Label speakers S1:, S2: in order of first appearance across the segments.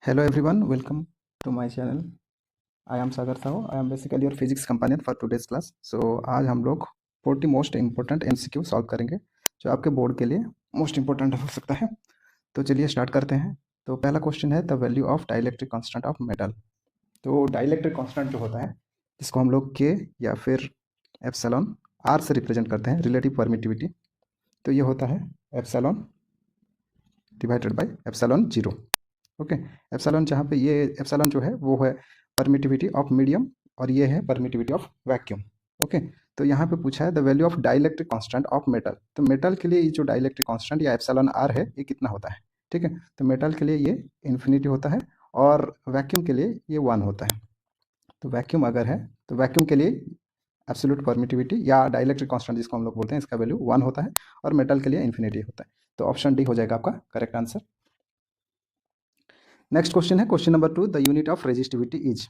S1: Hello everyone, welcome to my channel. I am Sagar Sahu. I am basically your physics companion for today's class. So आज हम लोग 40 most important MCQ solve करेंगे जो आपके board के लिए most important हो सकता है। तो चलिए स्टार्ट करते हैं। तो पहला क्वेश्चन है the value of dielectric constant of metal. तो डाइलेक्ट्रिक कांस्टेंट जो होता है जिसको हम लोग के या फिर एप्सिलॉन आर से रिप्रेजेंट करते हैं, रिलेटिव परमिटिविटी। तो ये होता है epsilon divided by epsilon zero. Okay, epsilon जहाँ पे ये एप्सिलॉन जो है वो है परमिटिविटी ऑफ मीडियम और ये है परमिटिविटी ऑफ वैक्यूम। ओके, तो यहाँ पे पूछा है the value of dielectric constant of metal. तो मेटल के लिए ये जो डाइलेक्ट्रिक कांस्टेंट या एप्सिलॉन आर है ये कितना होता है। ठीक है, तो मेटल के लिए ये इन्फिनिटी होता है और वैक्यूम के लिए ये 1 होता है। तो वैक्यूम अगर है तो वैक्यूम के लिए एब्सोल्यूट परमिटिविटी या डाइलेक्ट्रिक कांस्टेंट जिसको हम लोग बोलते हैं इसका वैल्यू 1 होता है और मेटल के लिए इन्फिनिटी होता है। तो ऑप्शन डी हो जाएगा आपका करेक्ट आंसर। नेक्स्ट क्वेश्चन है question number 2 the unit of resistivity is.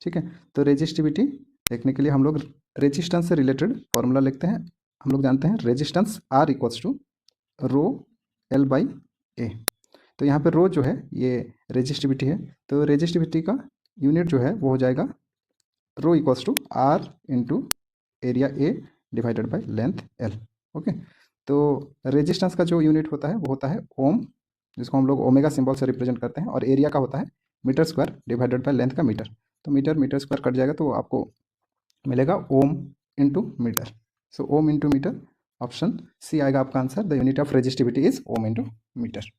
S1: ठीक है, तो रेजिस्टिविटी देखने के लिए हम लोग रेजिस्टेंस से रिलेटेड फॉर्मूला लिखते हैं। हम लोग जानते हैं resistance R equals to rho L by A. तो यहाँ पे रो जो है ये रेजिस्टिविटी है, तो रेजिस्टिविटी का यूनिट जो है वो हो जाएगा rho equals to R into area A divided by length L. Okay, तो रेजिस्टेंस का जो यूनिट होता है वो होता है ओम, जिसको हम लोग ओमेगा सिंबल से रिप्रेजेंट करते हैं, और एरिया का होता है metre square divided by length का मीटर। तो मीटर मीटर स्क्वायर कट जाएगा तो आपको मिलेगा ohm into metre. So ohm into metre, option C आएगा आपका answer. The unit of resistivity is ohm into metre.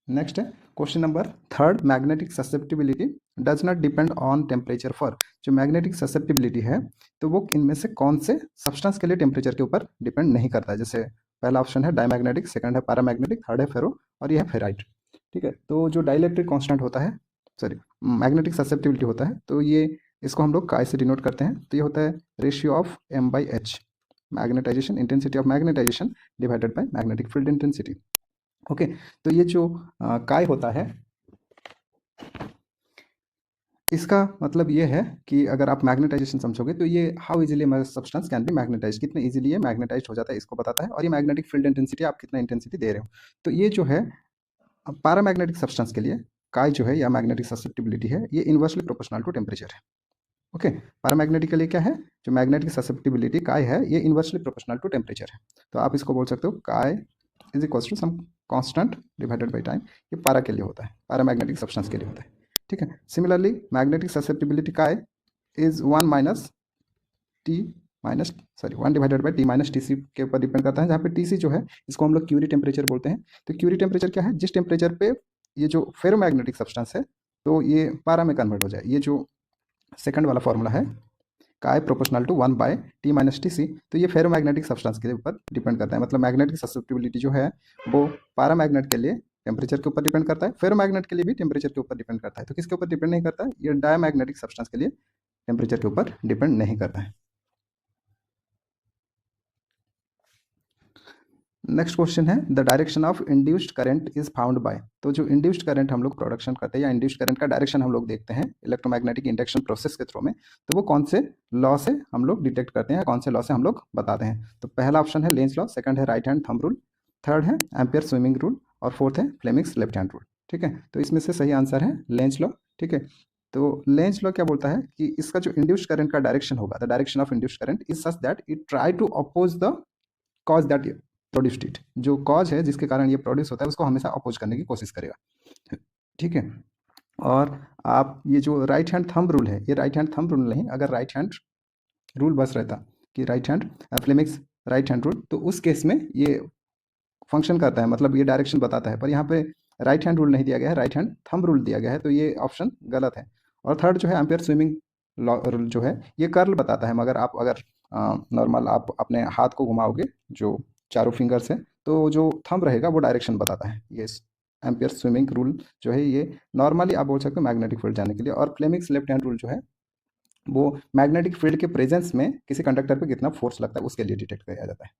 S1: Next है question number 3 magnetic susceptibility does not depend on temperature for. जो magnetic susceptibility है तो वो इनमें से कौन से सब्सटेंस के लिए टेम्परेचर के ऊपर डिपेंड नहीं करता है। जैसे पहला ऑप्शन है डायमैग्नेटिक, सेकंड है पैरामैग्नेटिक, थर्ड है फेरो और ये है फेराइट। ठीक है, तो जो डाइलेक्ट्रिक कांस्टेंट होता है, सॉरी मैग्नेटिक ससेप्टिबिलिटी होता है, तो ये इसको हम लोग काय से डिनोट करते हैं। तो ये होता है ratio of M by H, magnetization intensity of magnetization divided by magnetic field intensity. Okay, तो ये जो काय होता है इसका मतलब ये है कि अगर आप मैग्नेटाइजेशन समझोगे तो ये how easily substance can be magnetize, कितने इजीली ये मैग्नेटाइज हो जाता है इसको बताता है। और ये मैग्नेटिक फील्ड इंटेंसिटी आप कितना इंटेंसिटी दे रहे हो। तो ये जो है पैरामैग्नेटिक सब्सटेंस के लिए काय जो है या मैग्नेटिक ससेप्टिबिलिटी है ये इनवर्सली प्रोपोर्शनल टू टेम्परेचर है। ओके, पैरामैग्नेटिक के लिए क्या है, जो मैग्नेटिक ससेप्टिबिलिटी काय है ये इनवर्सली प्रोपोर्शनल टू टेम्परेचर है। तो आप इसको बोल सकते हो chi is equals to some constant divided by time. ये पारा के लिए होता है, पैरामैग्नेटिक सब्सटेंस के लिए होता है। ठीक है, similarly magnetic susceptibility chi is 1 minus T minus sorry 1 divided by T minus T C के ऊपर डिपेंड करता है, जहाँ पे टी सी जो है इसको हम लोग क्यूरी टेम्परेचर बोलते हैं। तो क्यूरी टेम्परेचर क्या है, जिस टेम्परेचर पे ये जो फेरोमैग्नेटिक सब्सटेंस है तो ये पारा में कन्वर्ट हो जाए। ये जो सेकंड वाला फॉर्मूला है chi proportional to 1 by T minus T C, तो ये फेरोमैग्नेटिक सब्सटेंस के ऊपर डिपेंड करता है। मतलब मैग्नेटिक ससेप्टिबिलिटी जो है वो पैरामैग्नेट के लिए टेम्परेचर के ऊपर डिपेंड करता है, फेरोमैग्नेट के लिए भी टेम्परेचर के ऊपर डिपेंड करता है। तो किसके ऊपर डिपेंड नहीं करता है, ये डायमैग्नेटिक सब्सटेंस के लिए टेम्परेचर के ऊपर डिपेंड नहीं करता है। नेक्स्ट क्वेश्चन है the direction of induced current is found by. तो जो इंड्यूस्ड करंट हम लोग प्रोडक्शन करते हैं या इंड्यूस्ड करंट का डायरेक्शन हम लोग देखते हैं इलेक्ट्रोमैग्नेटिक इंडक्शन प्रोसेस के थ्रू में, तो वो कौन से लॉ से हम लोग डिटेक्ट करते हैं, कौन से लॉ से हम लोग बताते हैं। तो पहला ऑप्शन है लेंस लॉ, सेकंड है right hand thumb rule, third है एम्पियर स्विमिंग रूल और फोर्थ है फ्लेमिंग्स लेफ्ट हैंड रूल। ठीक है, तो इसमें से सही आंसर है लेंस लॉ। ठीक है, तो लेंस लॉ क्या बोलता है कि इसका जो इंड्यूस्ड करंट का डायरेक्शन होगा, the direction of induced current is such that it try to oppose the cause that produced it. जो कॉज है जिसके कारण ये प्रोड्यूस होता है उसको हमेशा अपोज करने की कोशिश करेगा। ठीक है, और आप ये जो राइट हैंड थंब रूल है, ये राइट हैंड थंब रूल नहीं, अगर राइट हैंड रूल बस रहता कि right hand Fleming's right hand rule, तो उस केस में ये फंक्शन करता है, मतलब ये डायरेक्शन बताता है। पर यहाँ पे राइट हैंड रूल नहीं दिया गया है, राइट हैंड थंब रूल दिया गया है, तो ये ऑप्शन गलत है। और थर्ड जो है एम्पियर स्विमिंग लॉ रूल जो है ये कर्ल बताता है, मगर आप अगर नॉर्मल आप अपने हाथ को घुमाओगे जो चारों फिंगर से, तो जो थंब रहेगा वो डायरेक्शन बताता है। ये एम्पियर स्विमिंग रूल जो है ये नॉर्मली आप बोल सकते हो मैग्नेटिक फील्ड जाने के लिए, और फ्लेमिंग्स लेफ्ट हैंड रूल जो है वो मैग्नेटिक फील्ड के प्रेजेंस में किसी कंडक्टर पे कितना फोर्स लगता है उसके लिए डिटेक्ट किया जाता है।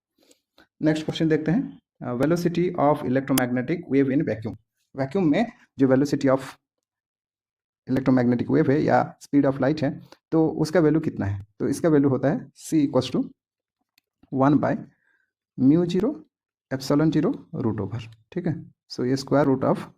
S1: नेक्स्ट क्वेश्चन देखते हैं velocity of electromagnetic wave in vacuum. Vacuum में जो वेलोसिटी ऑफ इलेक्ट्रोमैग्नेटिक वेव है या स्पीड ऑफ लाइट है तो उसका वैल्यू कितना है। तो इसका वैल्यू होता है C equals to 1 by mu zero epsilon zero root over. ठीक है, सो ये स्क्वायर रूट ऑफ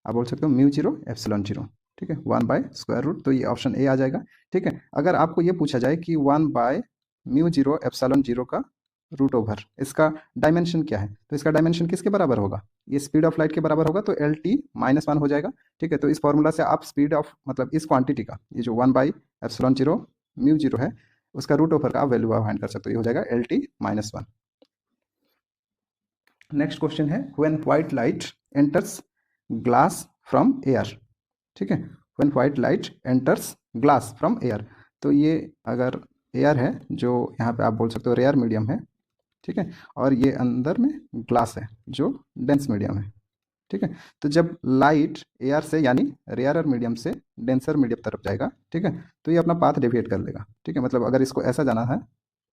S1: आप बोल सकते हो म्यू जीरो एप्सिलॉन जीरो, ठीक है, 1/√, तो ये ऑप्शन ए आ जाएगा। ठीक है, अगर आपको ये पूछा जाए कि 1/μ0 एप्सिलॉन जीरो का रूट ओवर इसका डायमेंशन क्या है, तो इसका डायमेंशन किसके बराबर होगा, ये स्पीड ऑफ लाइट के बराबर होगा, तो LT-1 हो जाएगा। ठीक है, तो इस फॉर्मूला से आप स्पीड ऑफ मतलब इस क्वांटिटी का, ये जो 1/ε0 μ0 है, उसका रूट ओवर का आप वैल्यू फाइंड कर सकते हो, ये हो जाएगा LT-1। नेक्स्ट क्वेश्चन है when white light enters glass from air. ठीक है, when white light enters glass from air, तो ये अगर एयर है, जो यहाँ पे आप बोल सकते हो रेयर मीडियम है, ठीक है, और ये अंदर में ग्लास है जो डेंस मीडियम है। ठीक है, तो जब लाइट एयर से यानी रेयरर मीडियम से डेंसर मीडियम तरफ जाएगा, ठीक है, तो ये अपना पाथ डेविएट कर लेगा। ठीक है, मतलब अगर इसको ऐसा जाना है,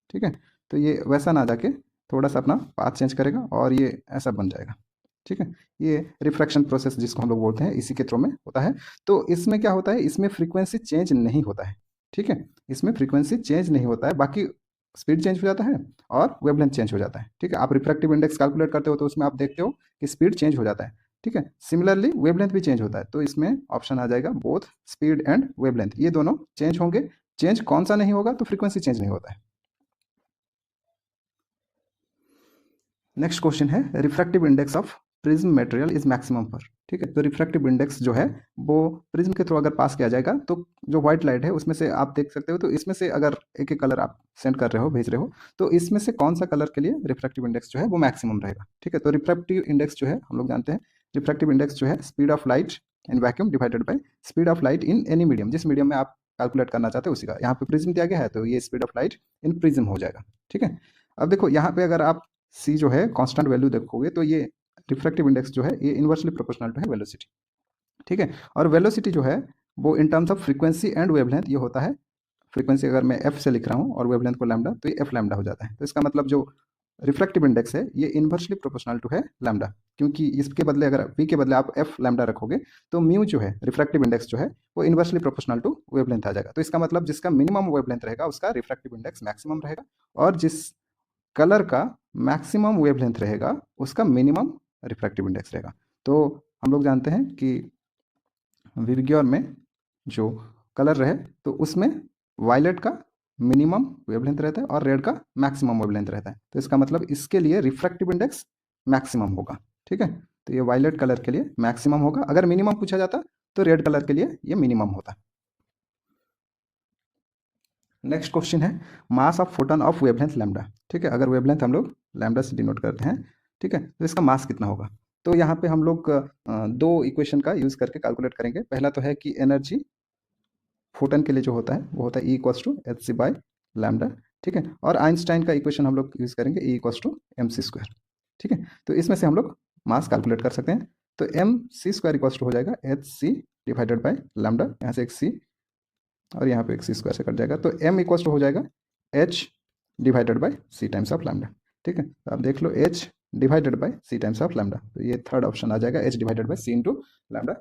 S1: ठीक है, तो ये वैसा ना जाके थोड़ा सा अपना पाथ चेंज करेगा और ये ऐसा बन जाएगा। ठीक है, ये रिफ्रैक्शन प्रोसेस जिसको हम लोग बोलते हैं, इसी के थ्रू में होता है। तो इसमें क्या होता है, इसमें फ्रीक्वेंसी चेंज नहीं होता है। ठीक है, इसमें फ्रीक्वेंसी चेंज नहीं होता है, बाकी स्पीड चेंज हो जाता है और वेवलेंथ चेंज हो जाता है। ठीक है, आप रिफ्रैक्टिव इंडेक्स कैलकुलेट करते हो तो उसमें आप देखते हो कि स्पीड चेंज हो जाता है। ठीक है, सिमिलरली वेवलेंथ भी चेंज होता है, तो इसमें ऑप्शन आ जाएगा बोथ स्पीड एंड वेवलेंथ, ये दोनों चेंज होंगे। चेंज कौन सा नहीं होगा, तो फ्रीक्वेंसी चेंज नहीं होता है। नेक्स्ट क्वेश्चन है refractive index of prism material is maximum पर। ठीक है, तो रिफ्रैक्टिव इंडेक्स जो है वो प्रिज्म के थ्रू अगर पास किया जाएगा, तो जो व्हाइट लाइट है उसमें से आप देख सकते हो, तो इसमें से अगर एक एक कलर आप सेंड कर रहे हो, भेज रहे हो, तो इसमें से कौन सा कलर के लिए रिफ्रैक्टिव इंडेक्स जो है वो मैक्सिमम रहेगा। ठीक है, तो रिफ्रैक्टिव इंडेक्स जो है हम लोग जानते हैं, रिफ्रैक्टिव इंडेक्स जो है speed of light in vacuum divided by speed of light in any medium, जिस मीडियम में आप कैलकुलेट करना चाहते हो उसी का। यहाँ पे प्रिज्म दिया गया है, तो ये speed of light in prism हो जाएगा। ठीक है, अब देखो यहाँ पे अगर आप सी जो है कांस्टेंट वैल्यू देखोगे, तो ये रिफ्रैक्टिव इंडेक्स जो है ये इन्वर्सली प्रोपोर्शनल टू है वेलोसिटी। ठीक है, और वेलोसिटी जो है वो in terms of frequency and wavelength ये होता है। फ्रीक्वेंसी अगर मैं एफ से लिख रहा हूँ और वेवलेंथ को लैम्डा, तो ये एफ लैम्डा हो जाता है। तो इसका मतलब जो रिफ्रैक्टिव इंडेक्स है ये इन्वर्सली प्रोपोर्शनल टू है लैम्डा, क्योंकि इसके बदले अगर वी के बदले आप एफ लैम्डा रखोगे, तो म्यू जो है रिफ्रैक्टिव इंडेक्स जो है वो इन्वर्सली प्रोपोर्शनल टू वेवलेंथ आ जाएगा। तो इसका मतलब जिसका मिनिमम वेवलेंथ रहेगा उसका रिफ्रैक्टिव इंडेक्स मैक्सिमम रहेगा, और जिस कलर का मैक्सिमम वेवलेंथ रहेगा उसका मिनिमम रिफ्रैक्टिव इंडेक्स रहेगा। तो हम लोग जानते हैं कि विबग्योर में जो कलर रहे, तो उसमें वायलेट का मिनिमम वेवलेंथ रहता है और रेड का मैक्सिमम वेवलेंथ रहता है। तो इसका मतलब इसके लिए रिफ्रैक्टिव इंडेक्स मैक्सिमम होगा। ठीक है, तो ये वायलेट कलर के लिए मैक्सिमम होगा। अगर मिनिमम पूछा जाता तो रेड कलर के लिए ये मिनिमम होता। नेक्स्ट क्वेश्चन है mass of photon of wavelength lambda. ठीक है, अगर वेवलेंथ हम लोग लैम्डा से डिनोट करते हैं, ठीक है, तो इसका मास कितना होगा। तो यहाँ पे हम लोग दो इक्वेशन का यूज़ करके कैलकुलेट करेंगे। पहला तो है कि एनर्जी फोटन के लिए जो होता है वो होता है E=hc/λ। ठीक है, और आइंस्टाइन का इक्वेशन हम लोग यूज़ करेंगे E=mc²। ठीक है, तो इसमें से हम लोग मास कैलकुलेट कर सकते हैं। तो mc² हो जाएगा hc/λ, यहाँ से एक c और यहाँ पे एक c² से कट जाएगा, तो m हो जाएगा h/c टाइम्स ऑफ लैम्डा। ठीक है, तो आप देख लो h/c टाइम्स ऑफ लैम्डा, तो ये थर्ड ऑप्शन आ जाएगा h/c × λ।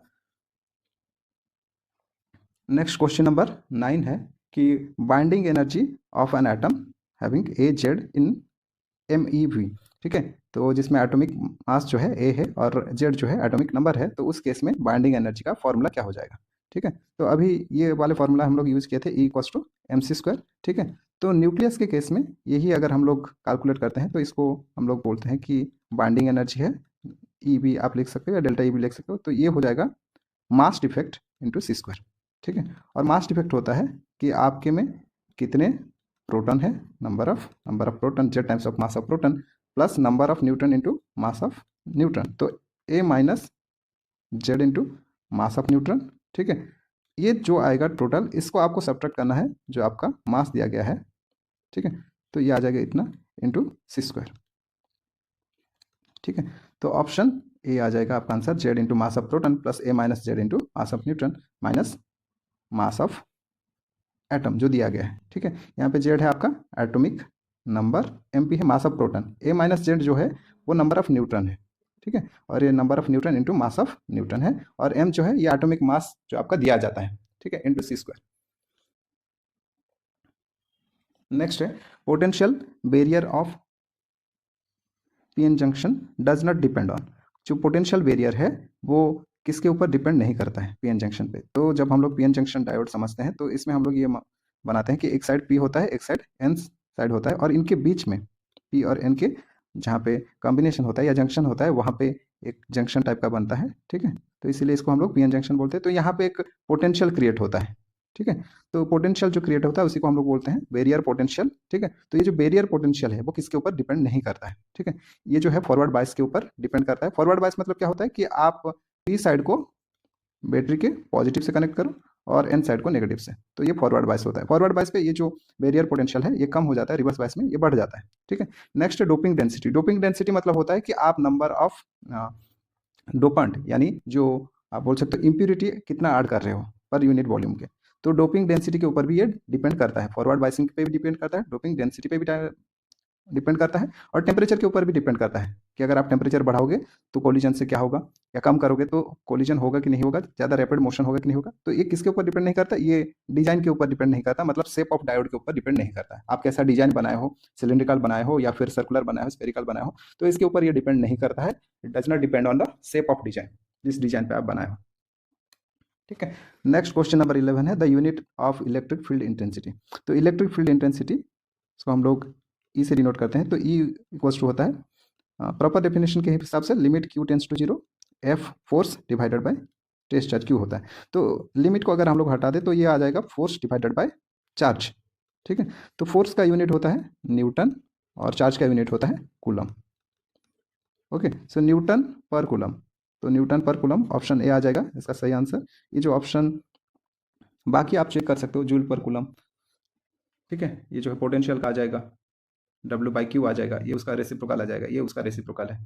S1: नेक्स्ट क्वेश्चन नंबर 9 है कि binding energy of an atom having AZ in MeV। ठीक है, तो जिसमें एटॉमिक मास जो है A है और Z जो है एटॉमिक नंबर है, तो उस केस में बाइंडिंग एनर्जी का फॉर्मूला क्या हो जाएगा। ठीक है, तो अभी ये वाले फॉर्मूला हम लोग यूज़ किए थे E=mc²। ठीक है, तो न्यूक्लियस के केस में यही अगर हम लोग कैलकुलेट करते हैं, तो इसको हम लोग बोलते हैं कि बाइंडिंग एनर्जी है EB आप लिख सकते हो या डेल्टा EB लिख सकते हो, तो ये हो जाएगा मास डिफेक्ट इंटू c²। ठीक है, और मास डिफेक्ट होता है कि आपके में कितने प्रोटॉन है, number of proton Z times of mass of proton plus number of neutron into mass of neutron, तो A minus Z into mass of neutron. ठीक है, ये जो आएगा टोटल, इसको आपको सब्ट्रैक्ट करना है जो आपका मास दिया गया है। ठीक है, तो ये आ जाएगा इतना इंटू c²। ठीक है, तो ऑप्शन ए आ जाएगा आपका answer, Z into mass of proton plus A minus Z into mass of neutron minus mass of atom जो दिया गया है। ठीक है, यहाँ पे Z है आपका एटॉमिक नंबर, MP है mass of proton, A minus Z जो है वो नंबर ऑफ न्यूट्रॉन है। ठीक है, और ये number of neutron into mass of neutron है, और M जो है ये एटॉमिक मास जो आपका दिया जाता है। ठीक है, इंटू c²। नेक्स्ट है potential barrier of PN junction does not depend on. जो पोटेंशियल बैरियर है वो किसके ऊपर डिपेंड नहीं करता है, पीएन जंक्शन पे। तो जब हम लोग पीएन जंक्शन डायोड समझते हैं तो इसमें हम लोग ये बनाते हैं कि एक साइड पी होता है, एक साइड एन साइड होता है, और इनके बीच में पी और एन के जहाँ पे कॉम्बिनेशन होता है या जंक्शन होता है वहाँ पे एक जंक्शन टाइप का बनता है, ठीक है। तो इसीलिए इसको हम लोग पीएन जंक्शन बोलते हैं। तो यहाँ पे एक पोटेंशियल क्रिएट होता है, ठीक है। तो पोटेंशियल जो क्रिएट होता है उसी को हम लोग बोलते हैं बैरियर पोटेंशियल, ठीक है। तो ये जो बैरियर पोटेंशियल है वो किसके ऊपर डिपेंड नहीं करता है, ठीक है। ये जो है फॉरवर्ड बायस के ऊपर डिपेंड करता है। फॉरवर्ड बायस मतलब क्या होता है कि आप पी साइड को बैटरी के पॉजिटिव से कनेक्ट करो और एन साइड को नेगेटिव से, तो ये फॉरवर्ड बायस होता है। फॉरवर्ड बायस पे ये जो बैरियर पोटेंशियल है ये कम हो जाता है, रिवर्स बायस में ये बढ़ जाता है, ठीक है। Next doping density. Doping density मतलब होता है कि आप नंबर ऑफ डोपेंट यानी जो आप बोल सकते हो इम्प्यूरिटी कितना ऐड कर रहे हो पर यूनिट वॉल्यूम के, तो डोपिंग डेंसिटी के ऊपर भी ये डिपेंड करता है। फॉरवर्ड बायसिंग पे भी डिपेंड करता है, डोपिंग डेंसिटी पे भी डिपेंड करता है, और टेम्परेचर के ऊपर भी डिपेंड करता है कि अगर आप टेम्परेचर बढ़ाओगे तो कोलिजन से क्या होगा, या कम करोगे तो कोलिजन होगा कि नहीं होगा, ज़्यादा रैपिड मोशन होगा कि नहीं होगा। तो ये किसके ऊपर डिपेंड नहीं करता, ये डिजाइन के ऊपर डिपेंड नहीं करता, मतलब शेप ऑफ डायोड के ऊपर डिपेंड नहीं करता है। आप कैसा डिजाइन बनाए हो, सिलिंड्रिकल बनाए हो या फिर सर्कुलर बनाए हो, स्फेरिकल बनाए हो, तो इसके ऊपर ये डिपेंड नहीं करता है। It does not depend on the shape of design, जिस डिजाइन पे आप बनाए हो, ठीक है। नेक्स्ट क्वेश्चन नंबर 11 है the unit of electric field intensity. तो इलेक्ट्रिक फील्ड इंटेंसिटी इसको हम लोग ई से डिनोट करते हैं। तो ई इक्वल्स टू होता है प्रॉपर डेफिनेशन के हिसाब से limit Q tends to zero F force divided by test charge Q होता है। तो लिमिट को अगर हम लोग हटा दें तो ये आ जाएगा फोर्स डिवाइडेड बाय चार्ज, ठीक है। तो फोर्स का यूनिट होता है न्यूटन और चार्ज का यूनिट होता है कूलम। ओके, सो न्यूटन पर कूलम, तो न्यूटन पर कूलम ऑप्शन ए आ जाएगा इसका सही आंसर। ये जो ऑप्शन बाकी आप चेक कर सकते हो, जूल पर कूलम, ठीक है। ये जो है पोटेंशियल का आ जाएगा, डब्ल्यू बाई क्यू आ जाएगा, ये उसका रेसिप्रोकल आ जाएगा, ये उसका रेसिप्रोकल है।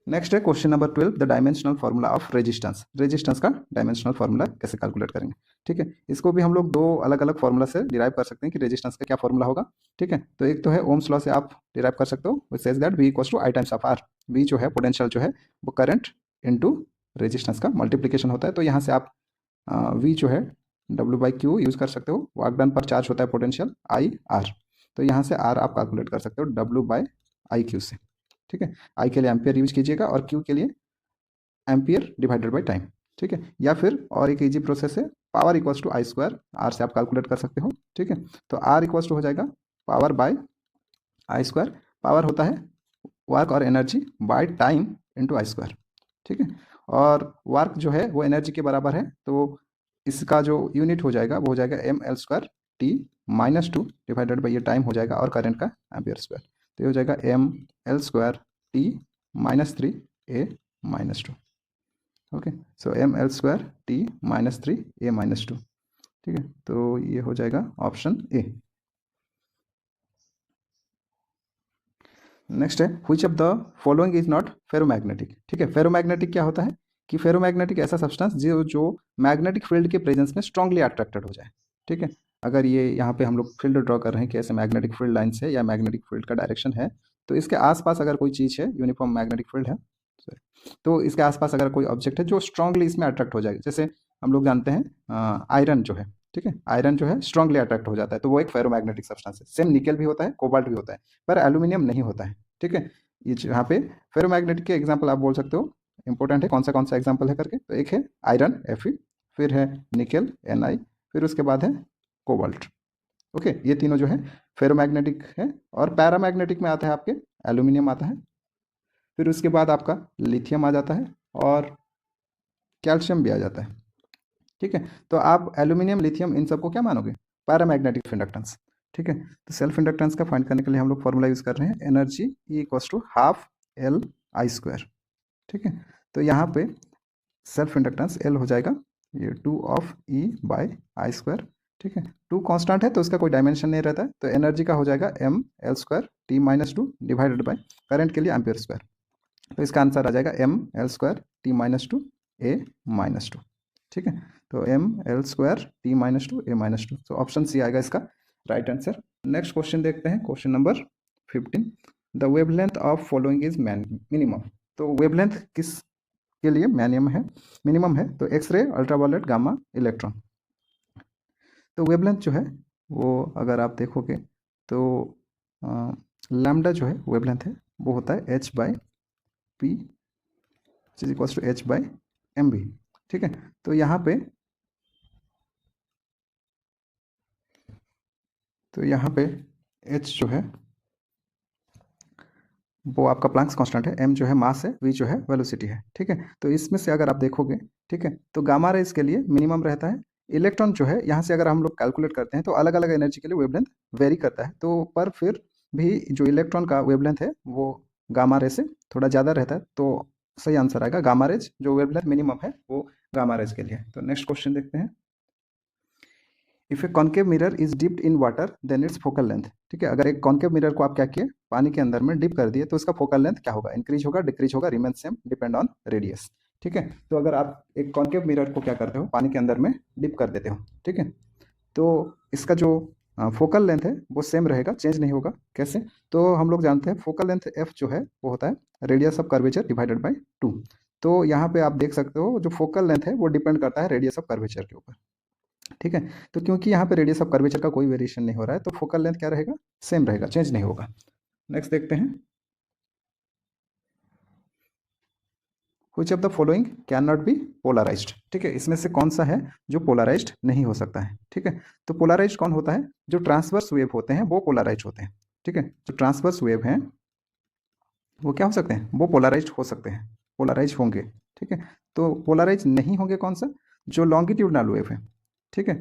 S1: नेक्स्ट है question number 12 the dimensional formula of resistance. Resistance का डायमेंशनल फार्मूला कैसे कैलकुलेट करेंगे, ठीक है। इसको भी हम लोग दो अलग अलग फार्मूला से डिराइव कर सकते हैं कि रेजिस्टेंस का क्या फार्मूला होगा, ठीक है। तो एक तो है ओम्स लॉ से आप डिराइव कर सकते हो, which says that V equals to I times of R. V जो है पोटेंशियल जो है वो करंट इनटू रेजिस्टेंस का मल्टीप्लीकेशन होता है। तो यहाँ से आप V जो है W बाई क्यू यूज़ कर सकते हो, वर्क डन पर चार्ज होता है पोटेंशियल आई आर, तो यहाँ से R आप कैलकुलेट कर सकते हो W बाई आई क्यू से, ठीक है। आई के लिए एम्पियर यूज कीजिएगा और क्यू के लिए एम्पियर डिवाइडेड बाय टाइम, ठीक है। या फिर और एक इजी प्रोसेस है power equals to I square, R से आप कैलकुलेट कर सकते हो, ठीक है। तो आर इक्वल्स टू हो जाएगा पावर बाय आई स्क्वायर। पावर होता है वर्क और energy by time into I square, ठीक है। और वर्क जो है वो एनर्जी के बराबर है, तो इसका जो यूनिट हो जाएगा वो हो जाएगा M L square T minus two divided by ये टाइम हो जाएगा और करंट का एम्पियर स्क्वायर, तो ये हो जाएगा M L square T minus three A minus two. Okay, so M L square T minus three A minus two, ठीक है। तो ये हो जाएगा ऑप्शन ए। नेक्स्ट है which of the following is not ferromagnetic, ठीक है। फेरोमैग्नेटिक क्या होता है कि फेरोमैग्नेटिक ऐसा सब्सटेंस जो मैग्नेटिक फील्ड के प्रेजेंस में स्ट्रांगली अट्रैक्टेड हो जाए, ठीक है। अगर ये यहाँ पे हम लोग फील्ड ड्रॉ कर रहे हैं कि ऐसे मैग्नेटिक फील्ड लाइन से या मैग्नेटिक फील्ड का डायरेक्शन है, तो इसके आसपास अगर कोई चीज़ है, यूनिफॉर्म मैग्नेटिक फील्ड है, तो इसके आसपास अगर कोई ऑब्जेक्ट है जो स्ट्रांगली इसमें अट्रैक्ट हो जाएगा, जैसे हम लोग जानते हैं आयरन जो है, ठीक है, आयरन जो है स्ट्रांगली अट्रैक्ट हो जाता है, तो वो एक फेरोमैग्नेटिक सब्सटेंस है। सेम निकल भी होता है, कोबाल्ट भी होता है, पर एल्यूमिनियम नहीं होता है, ठीक है। ये यहाँ पे फेरोमैग्नेटिक के एग्जाम्पल आप बोल सकते हो, इंपॉर्टेंट है कौन सा एग्जाम्पल है करके। तो एक है आयरन Fe, फिर है निकल Ni, फिर उसके बाद है कोबाल्ट। ओके, ये तीनों जो है फेरोमैग्नेटिक है। और पैरामैग्नेटिक में आता है आपके एल्यूमिनियम आता है, फिर उसके बाद आपका लिथियम आ जाता है और कैल्शियम भी आ जाता है, ठीक है। तो आप एल्यूमिनियम लिथियम इन सबको क्या मानोगे, पैरामैग्नेटिक इंडक्टेंस, ठीक है। तो सेल्फ इंडक्टेंस का फाइंड करने के लिए हम लोग फॉर्मूला यूज़ कर रहे हैं energy E equals to half L I square, ठीक है। तो यहाँ पे सेल्फ इंडक्टेंस एल हो जाएगा ये two of E bye I square, ठीक है। टू कांस्टेंट है तो उसका कोई डायमेंशन नहीं रहता है, तो एनर्जी का हो जाएगा M L square T minus two divided by current के लिए एम्पियर स्क्वायर, तो इसका आंसर आ जाएगा M L square T minus two A minus two, ठीक है। तो M L square T minus two A minus two, तो ऑप्शन सी आएगा इसका राइट आंसर। नेक्स्ट क्वेश्चन देखते हैं, question number 15 the wavelength of following is minimum. तो wavelength किस के लिए मिनिमम है, तो एक्सरे, अल्ट्रावायलेट, गामा, इलेक्ट्रॉन। तो वेवलेंथ जो है वो अगर आप देखोगे तो लैम्डा जो है वेवलेंथ है वो होता है h by P is equals to H by M B. ठीक है, तो यहाँ पे एच जो है वो आपका प्लैंक्स कांस्टेंट है, एम जो है मास है, वी जो है वेलोसिटी है। ठीक है, तो इसमें से अगर आप देखोगे, ठीक है, तो गामा रेज के लिए मिनिमम रहता है। इलेक्ट्रॉन जो है यहाँ से अगर हम लोग कैलकुलेट करते हैं तो अलग अलग एनर्जी के लिए वेवलेंथ वेरी करता है, तो पर फिर भी जो इलेक्ट्रॉन का वेवलेंथ है वो गामा रे से थोड़ा ज़्यादा रहता है, तो सही आंसर आएगा गामा रेज, जो वेवलेंथ मिनिमम है वो गामा रेज के लिए। तो नेक्स्ट क्वेश्चन देखते हैं। If a concave mirror is dipped in water then its focal length. ठीक है, अगर एक कॉन्केव मिरर को आप क्या किए, पानी के अंदर में डिप कर दिए, तो उसका फोकल लेंथ क्या होगा, इंक्रीज होगा, डिक्रीज होगा, remain same, depend on radius. ठीक है, तो अगर आप एक कॉन्केव मिरर को क्या करते हो, पानी के अंदर में डिप कर देते हो, ठीक है, तो इसका जो फोकल लेंथ है वो सेम रहेगा, चेंज नहीं होगा। कैसे, तो हम लोग जानते हैं फोकल लेंथ एफ जो है वो होता है radius of curvature divided by 2। तो यहाँ पे आप देख सकते हो जो फोकल लेंथ है वो डिपेंड करता है रेडियस ऑफ कर्वेचर के ऊपर। ठीक है, तो क्योंकि यहाँ पे रेडियस ऑफ कर्वेचर का कोई वेरिएशन नहीं हो रहा है, तो फोकल लेंथ क्या रहेगा, सेम रहेगा, चेंज नहीं होगा। नेक्स्ट देखते हैं। Which of the following can not be polarized. ठीक है, इसमें से कौन सा है जो पोलराइज्ड नहीं हो सकता है। ठीक है, तो पोलराइज्ड कौन होता है, जो ट्रांसवर्स वेव होते हैं वो पोलराइज्ड होते हैं। ठीक है, जो ट्रांसवर्स वेव हैं वो क्या हो सकते हैं, वो पोलराइज्ड हो सकते हैं, पोलराइज होंगे। ठीक है, तो पोलराइज नहीं होंगे कौन सा, जो लॉन्गिट्यूडनल वेव है। ठीक है,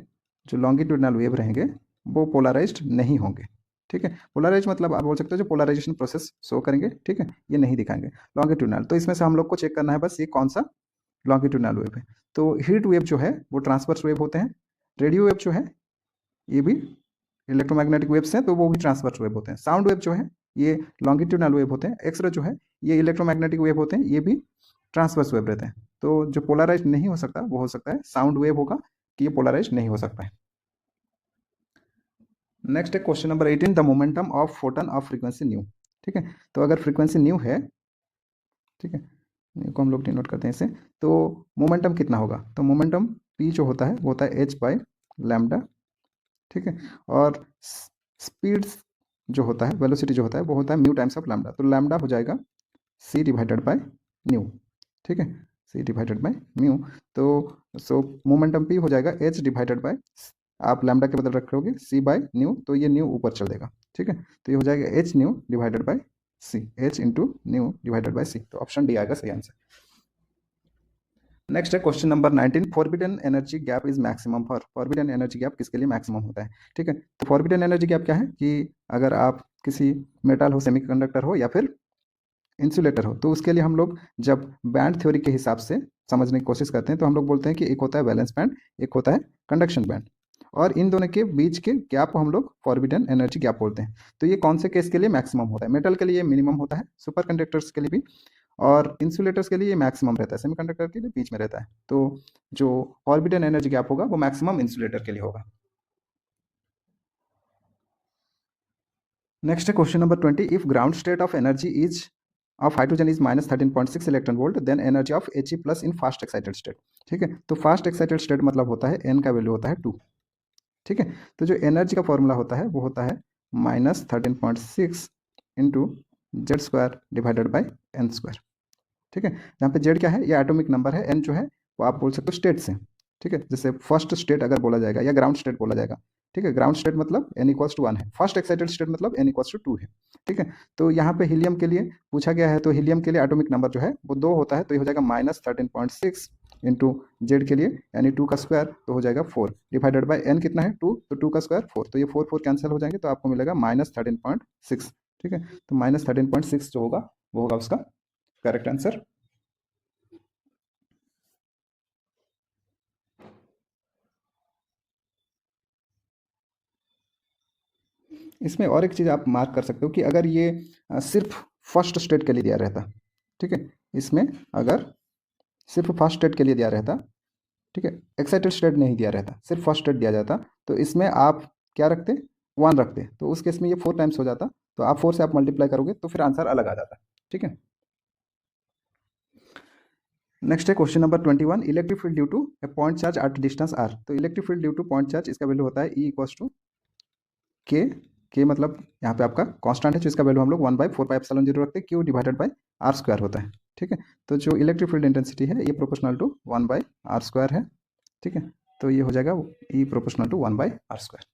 S1: जो लॉन्गिट्यूडनल वेव रहेंगे वो पोलराइज्ड नहीं होंगे। ठीक है, पोलराइज मतलब आप बोल सकते हो जो पोलराइजेशन प्रोसेस शो करेंगे, ठीक है, ये नहीं दिखाएंगे। लॉन्गिट्यूडनल, तो इसमें से हम लोग को चेक करना है बस ये कौन सा लॉन्गिट्यूडनल वेव है। तो हीट वेव जो है वो ट्रांसवर्स वेव होते हैं, रेडियो वेव जो है ये भी इलेक्ट्रोमैग्नेटिक वेव्स हैं तो वो भी ट्रांसवर्स वेव होते हैं। साउंड वेव जो है ये लॉन्गिट्यूडनल वेव होते हैं। एक्सरे जो है ये इलेक्ट्रोमैग्नेटिक वेव होते हैं, ये भी ट्रांसवर्स वेव रहते हैं। तो जो पोलराइज नहीं हो सकता वो हो सकता है साउंड वेव होगा, कि ये पोलराइज नहीं हो सकता है। नेक्स्ट है question number 18, the momentum of Foton of frequency new. ठीक है, तो अगर फ्रीक्वेंसी न्यू है, ठीक है, न्यू को हम लोग डिनोट करते हैं इसे, तो मोमेंटम कितना होगा, तो मोमेंटम पी जो होता है वो होता है एच बाई लैम्डा। ठीक है, और स्पीड जो होता है, वेलोसिटी जो होता है वो होता है म्यू टाइम्स ऑफ लैम्डा, तो लैम्डा हो जाएगा सी डिवाइडेड बाय न्यू। ठीक है, सी डिवाइडेड बाय म्यू, तो सो मोमेंटम पी हो जाएगा एच डिवाइडेड बाय, आप लैम्डा के बदल रखोगे सी बाय न्यू, तो ये न्यू ऊपर चल देगा। ठीक है, तो ये हो जाएगा H nu divided by C, H into nu divided by C, तो ऑप्शन डी आएगा सही आंसर। नेक्स्ट है question number 19, forbidden energy gap is maximum for, forbidden energy gap किसके लिए मैक्सिमम होता है। ठीक है, तो फॉरबिडन एनर्जी गैप क्या है कि अगर आप किसी मेटल हो, सेमीकंडक्टर हो या फिर इंसुलेटर हो, तो उसके लिए हम लोग जब बैंड थ्योरी के हिसाब से समझने की कोशिश करते हैं तो हम लोग बोलते हैं कि एक होता है वैलेंस बैंड, एक होता है कंडक्शन बैंड, और इन दोनों के बीच के गैप को हम लोग फॉरबिडन एनर्जी गैप बोलते हैं। तो ये कौन से केस के लिए मैक्सिमम होता है, मेटल के लिए मिनिमम होता है, सुपर कंडक्टर्स के लिए भी, और इंसुलेटर्स के लिए मैक्सिमम रहता है, सेमीकंडक्टर के लिए बीच में रहता है। तो जो ऑर्बिटल एनर्जी गैप होगा वो मैक्सिमम इंसुलेटर के लिए होगा। नेक्स्ट है question number 20, if ground state of energy is of hydrogen is -13.6 electron volt then energy of He plus in fast excited state. ठीक है, तो फास्ट एक्साइटेड स्टेट मतलब होता है एन का वैल्यू होता है 2। ठीक है, तो जो एनर्जी का फॉर्मूला होता है वो होता है -13.6 into Z square divided by N square. ठीक है, यहाँ पे जेड क्या है, ये एटॉमिक नंबर है, एन जो है वो आप बोल सकते हो स्टेट से। ठीक है, जैसे फर्स्ट स्टेट अगर बोला जाएगा या ग्राउंड स्टेट बोला जाएगा। ठीक है, ग्राउंड स्टेट मतलब n इक्वल्स टू 1 है, फर्स्ट एक्साइटेड स्टेट मतलब n इक्वल्स टू 2 है। ठीक है, तो यहाँ पे हीलियम के लिए पूछा गया है, तो हीलियम के लिए एटॉमिक नंबर जो है वो 2 होता है, तो ये हो जाएगा -13.6 इंटू जेड के लिए यानी 2 का स्क्वायर, तो हो जाएगा 4 डिवाइडेड बाई एन कितना है 2, तो 2 का स्क्वायर 4, तो ये 4 कैंसिल हो जाएंगे, तो आपको मिलेगा -13.6। ठीक है, तो -13.6 जो होगा वो होगा उसका करेक्ट आंसर। इसमें और एक चीज़ आप मार्क कर सकते हो कि अगर ये सिर्फ फर्स्ट स्टेट के लिए दिया रहता, ठीक है, इसमें अगर सिर्फ फर्स्ट स्टेट के लिए दिया रहता, ठीक है, एक्साइटेड स्टेट नहीं दिया रहता, सिर्फ फर्स्ट स्टेट दिया जाता, तो इसमें आप क्या रखते, 1 रखते, तो उस केस में ये 4 टाइम्स हो जाता, तो आप 4 से आप मल्टीप्लाई करोगे तो फिर आंसर अलग आ जाता। ठीक है, नेक्स्ट है question number 21, electric field due to a point charge at distance R. तो electric field due to point charge इसका वैल्यू होता है E इक्वल्स टू के के मतलब यहाँ पे आपका कांस्टेंट है, जो इसका वैल्यू हम लोग 1/4πε0 रखते हैं, Q divided by R square होता है। ठीक है, तो जो इलेक्ट्रिक फील्ड इंटेंसिटी है ये प्रोपोर्शनल टू 1/r² है। ठीक है, तो ये हो जाएगा ई प्रोपोर्शनल टू 1/r²।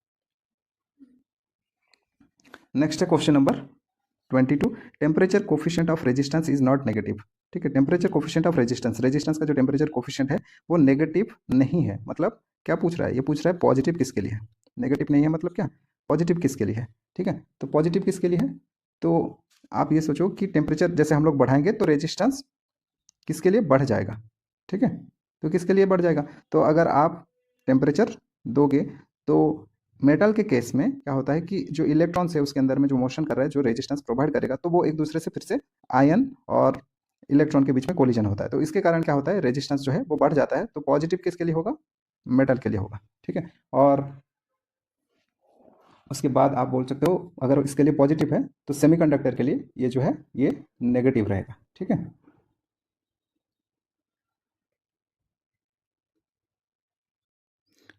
S1: नेक्स्ट है question number 22, temperature coefficient of resistance is not negative. ठीक है, temperature coefficient of resistance, resistance का जो टेम्परेचर कोफिशिएंट है वो नेगेटिव नहीं है। मतलब क्या पूछ रहा है, ये पूछ रहा है पॉजिटिव किसके लिए है। नेगेटिव नहीं है मतलब क्या, पॉजिटिव किसके लिए है। ठीक है, तो पॉजिटिव किसके लिए है, तो आप ये सोचो कि टेम्परेचर जैसे हम लोग बढ़ाएंगे तो रेजिस्टेंस किसके लिए बढ़ जाएगा। ठीक है, तो किसके लिए बढ़ जाएगा, तो अगर आप टेम्परेचर दोगे तो मेटल के केस में क्या होता है कि जो इलेक्ट्रॉन्स है उसके अंदर में जो मोशन कर रहा है, जो रेजिस्टेंस प्रोवाइड करेगा, तो वो एक दूसरे से फिर से आयन और इलेक्ट्रॉन के बीच में कोलिजन होता है। तो इसके कारण क्या होता है, रेजिस्टेंस जो है वो बढ़ जाता है। तो पॉजिटिव किसके लिए होगा, मेटल के लिए होगा। ठीक है, और उसके बाद आप बोल सकते हो अगर इसके लिए पॉजिटिव है तो सेमीकंडक्टर के लिए ये जो है ये नेगेटिव रहेगा। ठीक है,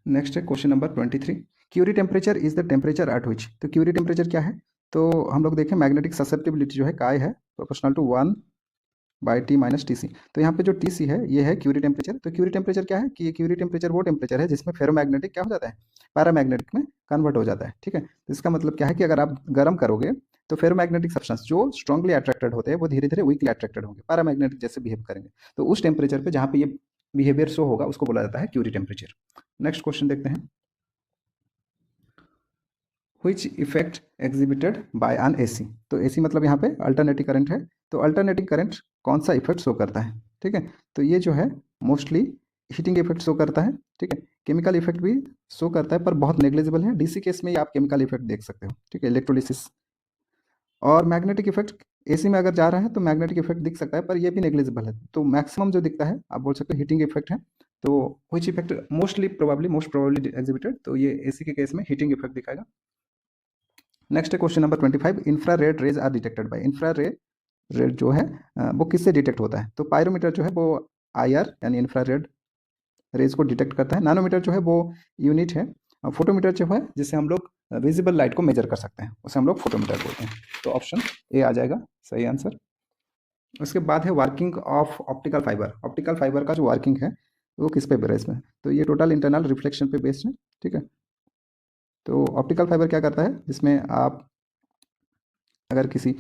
S1: नेक्स्ट है question number 23, Curie temperature is the temperature at which. तो क्यूरी टेम्परेचर क्या है, तो हम लोग देखें मैग्नेटिक ससेप्टिबिलिटी जो है काय है प्रोपोर्शनल टू 1/T - Tc। तो यहाँ पे जो Tc है ये है क्यूरी टेम्परेचर। तो क्यूरी टेम्परेचर क्या है कि ये क्यूरी टेम्परेचर वो टेम्परेचर है जिसमें फेरोमैग्नेटिक क्या हो जाता है, पैरामैग्नेटिक में कन्वर्ट हो जाता है। ठीक है, तो इसका मतलब क्या है कि अगर आप गर्म करोगे तो फेरोमैग्नेटिक सब्सटेंस जो स्ट्रांगली अट्रैक्टेड होते हैं वो धीरे धीरे वीकली अट्रैक्टेड होंगे, पैरामैग्नेटिक जैसे बिहेव करेंगे। तो उस टेम्परेचर पे जहाँ पे ये बिहेवियर शो होगा उसको बोला जाता है क्यूरी टेम्परेचर। नेक्स्ट क्वेश्चन देखते हैं, which effect exhibited by an AC। तो AC मतलब यहाँ पे अल्टरनेटिंग करंट है। तो अल्टरनेटिंग करंट कौन सा इफेक्ट शो करता है, ठीक है, तो ये जो है मोस्टली हीटिंग इफेक्ट शो करता है। ठीक है, केमिकल इफेक्ट भी शो करता है पर बहुत नेग्लिजिबल है। डीसी केस में आप केमिकल इफेक्ट देख सकते हो। ठीक है, इलेक्ट्रोलिसिस। और मैग्नेटिक इफेक्ट एसी में अगर जा रहा है तो मैग्नेटिक इफेक्ट दिख सकता है पर ये भी नेग्लिजिबल है। तो मैक्सिमम जो दिखता है आप बोल सकते हो हीटिंग इफेक्ट है। तो which effect most probably exhibited, तो ये एसी के केस में हीटिंग इफेक्ट दिखाएगा। नेक्स्ट है question number 25, infrared rays are detected by. Infrared जो है वो किससे डिटेक्ट होता है, तो पायरोमीटर जो है वो आईआर यानी इंफ्रा रेड रेज को डिटेक्ट करता है। नैनोमीटर जो है वो यूनिट है। फोटोमीटर जो है जिससे हम लोग विजिबल लाइट को मेजर कर सकते हैं उसे हम लोग फोटोमीटर बोलते हैं। तो ऑप्शन ए आ जाएगा सही आंसर। उसके बाद है working of optical fibre. Optical fibre का जो वर्किंग है वो किस पे बेस्ड है, तो ये टोटल इंटरनल रिफ्लेक्शन पे बेस्ड है। ठीक है, तो ऑप्टिकल फाइबर क्या करता है, जिसमें आप अगर किसी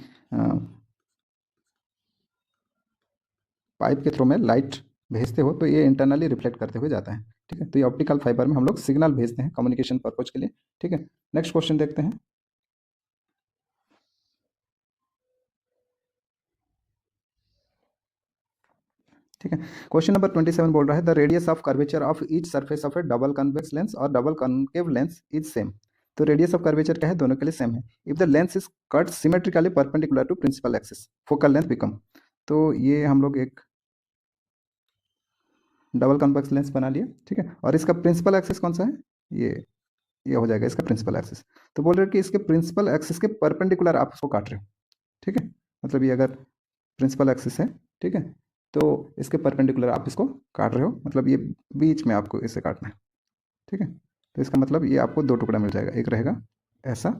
S1: पाइप के थ्रू में लाइट भेजते हो तो ये इंटरनली रिफ्लेक्ट करते हुए जाता है। ठीक है, तो ये ऑप्टिकल फाइबर में हम लोग सिग्नल भेजते हैं कम्युनिकेशन पर्पज के लिए। ठीक है, नेक्स्ट क्वेश्चन देखते हैं, ठीक है, क्वेश्चन नंबर 27 बोल रहा है the radius of curvature of each surface of a double convex lens और double concave lens is same. तो रेडियस ऑफ कर्वेचर क्या है, दोनों के लिए सेम है। If the lens is cut symmetrically perpendicular to principal axis focal length become. तो ये हम लोग एक डबल कॉन्वेक्स लेंस बना लिया। ठीक है, और इसका प्रिंसिपल एक्सिस कौन सा है, ये हो जाएगा इसका प्रिंसिपल एक्सिस। तो बोल रहे हो कि इसके प्रिंसिपल एक्सिस के परपेंडिकुलर आप उसको काट रहे हो। ठीक है, मतलब ये अगर प्रिंसिपल एक्सिस है, ठीक है, तो इसके परपेंडिकुलर आप इसको काट रहे हो, मतलब ये बीच में आपको इसे काटना है। ठीक है, तो इसका मतलब ये आपको दो टुकड़ा मिल जाएगा, एक रहेगा ऐसा,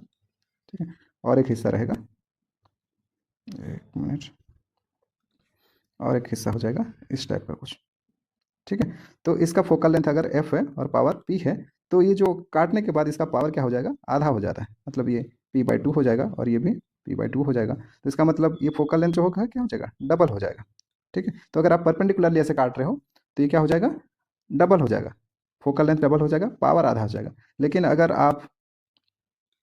S1: ठीक है, और एक हिस्सा रहेगा, एक मिनट, और एक हिस्सा हो जाएगा इस टाइप का कुछ। ठीक है, तो इसका फोकल लेंथ अगर एफ है और पावर पी है, तो ये जो काटने के बाद इसका पावर क्या हो जाएगा, आधा हो जाता है, मतलब ये p/2 हो जाएगा और ये भी p/2 हो जाएगा। तो इसका मतलब ये फोकल लेंथ जो होगा क्या हो जाएगा, डबल हो जाएगा। ठीक है, तो अगर आप परपेंडिकुलरली ऐसे काट रहे हो तो ये क्या हो जाएगा, डबल हो जाएगा, फोकल लेंथ डबल हो जाएगा, पावर आधा हो जाएगा। लेकिन अगर आप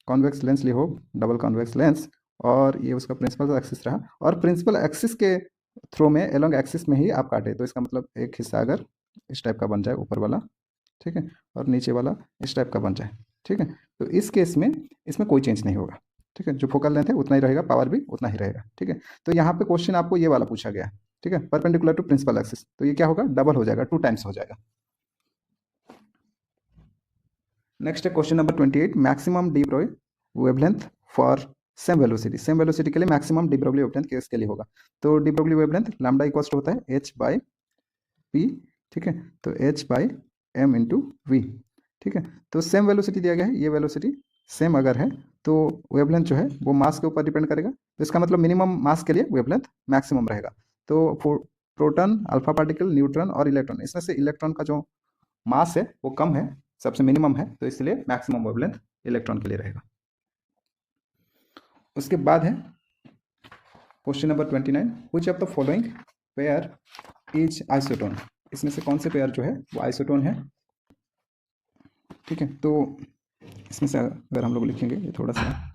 S1: कॉन्वेक्स लेंस लिए हो, डबल कॉन्वेक्स लेंस, और ये उसका प्रिंसिपल एक्सिस रहा और प्रिंसिपल एक्सिस के थ्रू में एलोंग एक्सिस में ही आप काटे, तो इसका मतलब एक हिस्सा अगर इस टाइप का बन जाए ऊपर वाला, ठीक है, और नीचे वाला इस टाइप का बन जाए, ठीक है, तो इस केस में इसमें कोई चेंज नहीं होगा। ठीक है, जो फोकल लेंथ है उतना ही रहेगा, पावर भी उतना ही रहेगा। ठीक है, तो यहाँ पे क्वेश्चन आपको ये वाला पूछा गया है, ठीक है, परपेंडिकुलर टू प्रिंसिपल एक्सिस, तो ये क्या होगा, डबल हो जाएगा, 2 टाइम्स हो जाएगा। नेक्स्ट है question number 28, maximum de Broglie wavelength for same velocity. Same velocity के लिए मैक्सिमम डी ब्रोगली वेवलेंथ किसके लिए होगा, तो de Broglie wavelength lambda equals to होता है h/p। ठीक है, तो h/m इंटू वी। ठीक है, तो सेम वेलोसिटी दिया गया है, ये वेलोसिटी सेम अगर है तो वेवलेंथ जो है वो मास के ऊपर डिपेंड करेगा, तो इसका मतलब मिनिमम मास के लिए वेवलेंथ मैक्सिमम रहेगा। तो प्रोटॉन, अल्फा पार्टिकल, न्यूट्रॉन और इलेक्ट्रॉन, इसमें से इलेक्ट्रॉन का जो मास है वो कम है, सबसे मिनिमम है, तो इसलिए मैक्सिमम वेवलेंथ इलेक्ट्रॉन के लिए रहेगा। उसके बाद है question number 29, which of the following pair is isotone. इसमें से कौन से पेयर जो है वो आइसोटोन है। ठीक है, तो इसमें से अगर हम लोग लिखेंगे ये थोड़ा सा,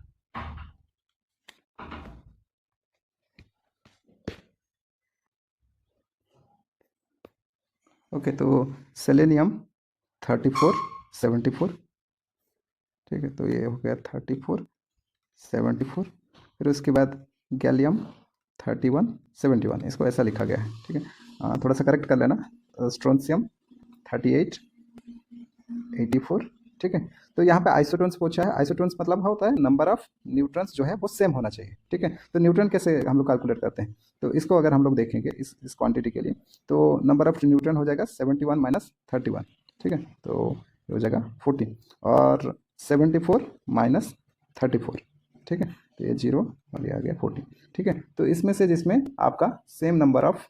S1: ओके, तो सेलेनियम 3474, ठीक है, तो ये हो गया 3474। फिर उसके बाद गैलियम 3171, इसको ऐसा लिखा गया है। ठीक है, थोड़ा सा करेक्ट कर लेना। स्ट्रोंशियम 3884। ठीक है, तो यहाँ पे आइसोटोन्स पूछा है। आइसोटोन्स मतलब होता है नंबर ऑफ न्यूट्रॉन्स जो है वो सेम होना चाहिए। ठीक है, तो न्यूट्रॉन कैसे हम लोग कैलकुलेट करते हैं, तो इसको अगर हम लोग देखेंगे इस क्वांटिटी के लिए, तो नंबर ऑफ न्यूट्रॉन हो जाएगा 71 माइनस 31। ठीक है, तो ये हो जाएगा 14 और 74 माइनस 34। ठीक है, तो ये 0 और ये आ गया 14। ठीक है, तो इसमें से जिसमें आपका सेम नंबर ऑफ